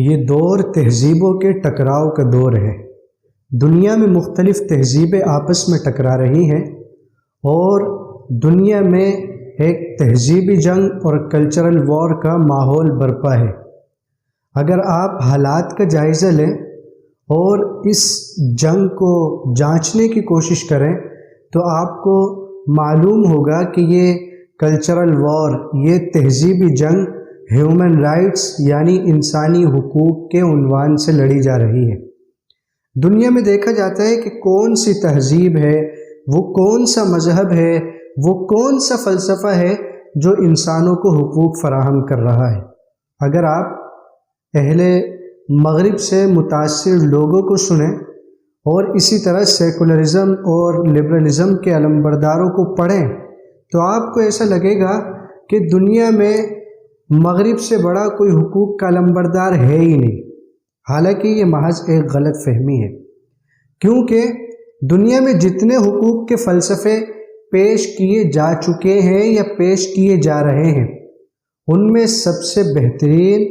یہ دور تہذیبوں کے ٹکراؤ کا دور ہے۔ دنیا میں مختلف تہذیبیں آپس میں ٹکرا رہی ہیں اور دنیا میں ایک تہذیبی جنگ اور کلچرل وار کا ماحول برپا ہے۔ اگر آپ حالات کا جائزہ لیں اور اس جنگ کو جانچنے کی کوشش کریں تو آپ کو معلوم ہوگا کہ یہ کلچرل وار، یہ تہذیبی جنگ ہیومن رائٹس یعنی انسانی حقوق کے عنوان سے لڑی جا رہی ہے۔ دنیا میں دیکھا جاتا ہے کہ کون سی تہذیب ہے، وہ کون سا مذہب ہے، وہ کون سا فلسفہ ہے جو انسانوں کو حقوق فراہم کر رہا ہے۔ اگر آپ اہل مغرب سے متاثر لوگوں کو سنیں اور اسی طرح سیکولرزم اور لبرلزم کے علمبرداروں کو پڑھیں تو آپ کو ایسا لگے گا کہ دنیا میں مغرب سے بڑا کوئی حقوق کا علمبردار ہے ہی نہیں۔ حالانکہ یہ محض ایک غلط فہمی ہے، کیونکہ دنیا میں جتنے حقوق کے فلسفے پیش کیے جا چکے ہیں یا پیش کیے جا رہے ہیں ان میں سب سے بہترین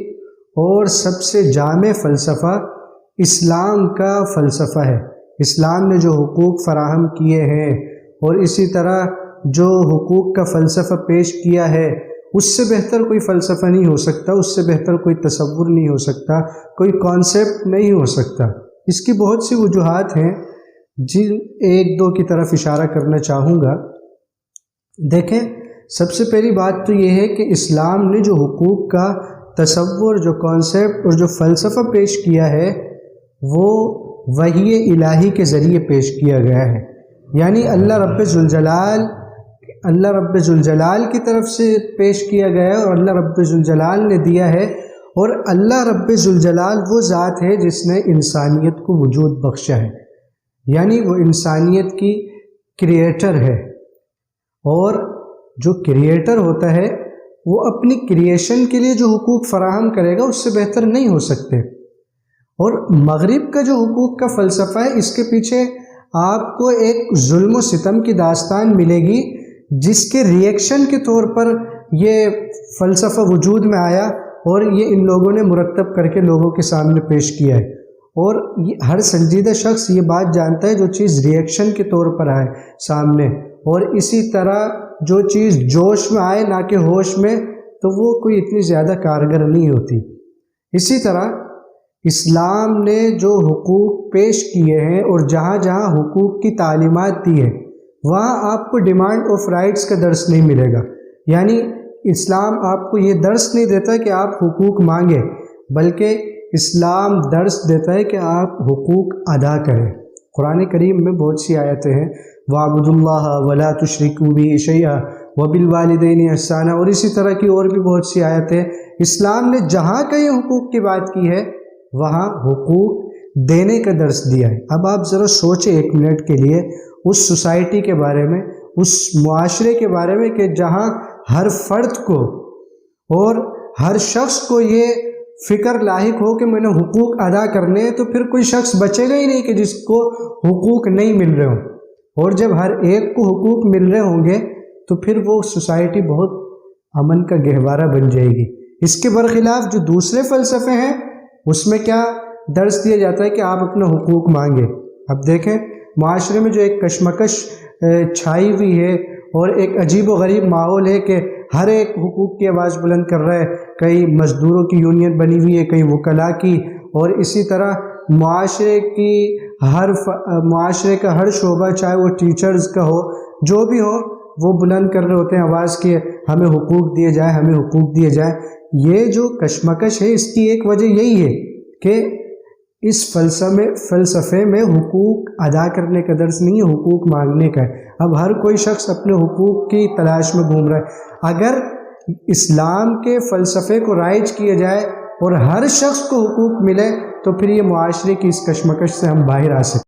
اور سب سے جامع فلسفہ اسلام کا فلسفہ ہے۔ اسلام نے جو حقوق فراہم کیے ہیں اور اسی طرح جو حقوق کا فلسفہ پیش کیا ہے اس سے بہتر کوئی فلسفہ نہیں ہو سکتا، اس سے بہتر کوئی تصور نہیں ہو سکتا، کوئی کانسیپٹ نہیں ہو سکتا۔ اس کی بہت سی وجوہات ہیں جن ایک دو کی طرف اشارہ کرنا چاہوں گا۔ دیکھیں، سب سے پہلی بات تو یہ ہے کہ اسلام نے جو حقوق کا تصور، جو کانسیپٹ اور جو فلسفہ پیش کیا ہے وہ وحی الہی کے ذریعے پیش کیا گیا ہے، یعنی اللہ رب ذوالجلال کی طرف سے پیش کیا گیا ہے اور اللہ رب ذوالجلال نے دیا ہے، اور اللہ رب ذوالجلال وہ ذات ہے جس نے انسانیت کو وجود بخشا ہے، یعنی وہ انسانیت کی کریٹر ہے، اور جو کریٹر ہوتا ہے وہ اپنی کریشن کے لیے جو حقوق فراہم کرے گا اس سے بہتر نہیں ہو سکتے۔ اور مغرب کا جو حقوق کا فلسفہ ہے اس کے پیچھے آپ کو ایک ظلم و ستم کی داستان ملے گی جس کے ریئیکشن کے طور پر یہ فلسفہ وجود میں آیا اور یہ ان لوگوں نے مرتب کر کے لوگوں کے سامنے پیش کیا ہے۔ اور ہر سنجیدہ شخص یہ بات جانتا ہے جو چیز ریئیکشن کے طور پر آئے سامنے، اور اسی طرح جو چیز جوش میں آئے نہ کہ ہوش میں، تو وہ کوئی اتنی زیادہ کارگر نہیں ہوتی۔ اسی طرح اسلام نے جو حقوق پیش کیے ہیں اور جہاں جہاں حقوق کی تعلیمات دی ہے وہاں آپ کو ڈیمانڈ آف رائٹس کا درس نہیں ملے گا، یعنی اسلام آپ کو یہ درس نہیں دیتا کہ آپ حقوق مانگیں، بلکہ اسلام درس دیتا ہے کہ آپ حقوق ادا کریں۔ قرآن کریم میں بہت سی آیتیں ہیں، وَاعْبُدُوا اللَّهَ وَلَا تُشْرِكُوا بِهِ شَيْئًا وَبِالْوَالِدَيْنِ إِحْسَانًا، اور اسی طرح کی اور بھی بہت سی آیتیں۔ اسلام نے جہاں کہیں حقوق کی بات کی ہے وہاں حقوق دینے کا درس دیا ہے۔ اب آپ ذرا سوچیں ایک منٹ کے لیے اس سوسائٹی کے بارے میں، اس معاشرے کے بارے میں کہ جہاں ہر فرد کو اور ہر شخص کو یہ فکر لاحق ہو کہ میں نے حقوق ادا کرنے ہیں، تو پھر کوئی شخص بچے گا ہی نہیں کہ جس کو حقوق نہیں مل رہے ہوں۔ اور جب ہر ایک کو حقوق مل رہے ہوں گے تو پھر وہ سوسائٹی بہت امن کا گہوارہ بن جائے گی۔ اس کے برخلاف جو دوسرے فلسفے ہیں اس میں کیا درس دیا جاتا ہے کہ آپ اپنے حقوق مانگیں۔ اب دیکھیں معاشرے میں جو ایک کشمکش چھائی ہوئی ہے اور ایک عجیب و غریب ماحول ہے کہ ہر ایک حقوق کی آواز بلند کر رہا ہے، کئی مزدوروں کی یونین بنی ہوئی ہے، کئی وکلاء کی، اور اسی طرح معاشرے کا ہر شعبہ چاہے وہ ٹیچرز کا ہو، جو بھی ہو، وہ بلند کر رہے ہوتے ہیں آواز کہ ہمیں حقوق دیے جائیں، ہمیں حقوق دیے جائیں۔ یہ جو کشمکش ہے اس کی ایک وجہ یہی ہے کہ اس فلسفے میں حقوق ادا کرنے کا درس نہیں ہے، حقوق مانگنے کا ہے۔ اب ہر کوئی شخص اپنے حقوق کی تلاش میں گھوم رہا ہے۔ اگر اسلام کے فلسفے کو رائج کیا جائے اور ہر شخص کو حقوق ملے تو پھر یہ معاشرے کی اس کشمکش سے ہم باہر آ سکتے ہیں۔